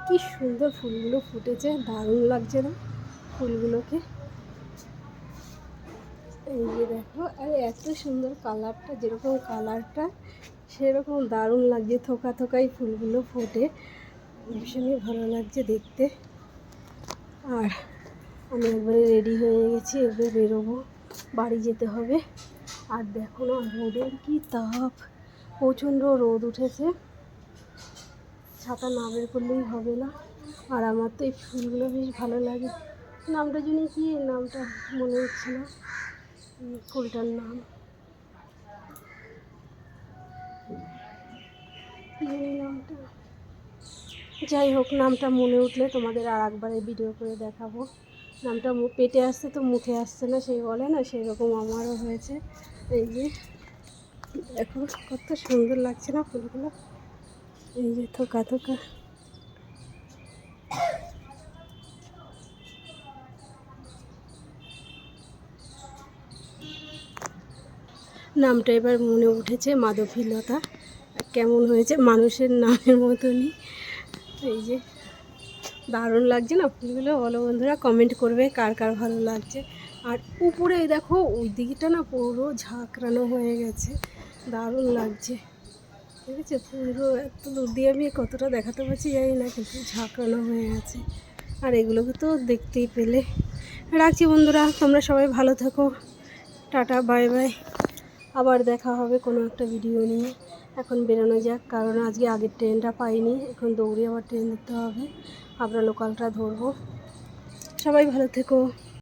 কি সুন্দর ফুলগুলো ফুটেছে, দারুণ লাগছে না ফুলগুলোকে? এই যে দেখো, আর এত সুন্দর কালারটা, যেরকম কালারটা সেরকম দারুণ লাগছে। থোকা থোকাই ফুলগুলো ফোটে, ভীষণই ভালো লাগছে দেখতে। আর আমি একবারে রেডি হয়ে গেছি, এবার বেরোবো, বাড়ি যেতে হবে। আর দেখো না রোদের কি তাপ, প্রচণ্ড রোদ উঠেছে, ছাতা না বের করলেই হবে না। আর আমার তো এই ফুলগুলো বেশ ভালো লাগে। নামটা জানি কি, নামটা মনে হচ্ছে না ফুলটার নাম, কি জানি নামটা। যাই হোক, নামটা মনে উঠলে তোমাদের আর একবারে ভিডিও করে দেখাবো। নামটা পেটে আসছে তো মুখে আসছে না, সেই বলে না, সেই রকম আমারও হয়েছে। এই যে দেখো কত সুন্দর লাগছে না ফুলগুলো, এই যে থোকা থোকা। নামটা এবার মনে উঠেছে, মাধবীলতা। কেমন হয়েছে, মানুষের নামের মতনই। এই যে দারুণ লাগছে না ফুলগুলো? বলো বন্ধুরা, কমেন্ট করবে কার কার ভালো লাগছে। আর উপরে দেখো ওই দিকটা না পুরো ঝাঁকড়ানো হয়ে গেছে, দারুণ লাগছে। ঠিক আছে, পুরো এত দূর দিয়ে আমি কতটা দেখাতে পারছি জানি না, কিন্তু ঝাঁকড়ানো হয়ে গেছে। আর এগুলোকে তো দেখতেই পেলে। রাখছি বন্ধুরা, তোমরা সবাই ভালো থেকো, টাটা বাই বাই। আবার দেখা হবে কোনো একটা ভিডিও নিয়ে। এখন বেরোনো যাক, কারণ আজকে আগের ট্রেনটা পাইনি, এখন দৌড়ে আবার ট্রেন ধরতে হবে, আমরা লোকালটা ধরবো। সবাই ভালো থেকো।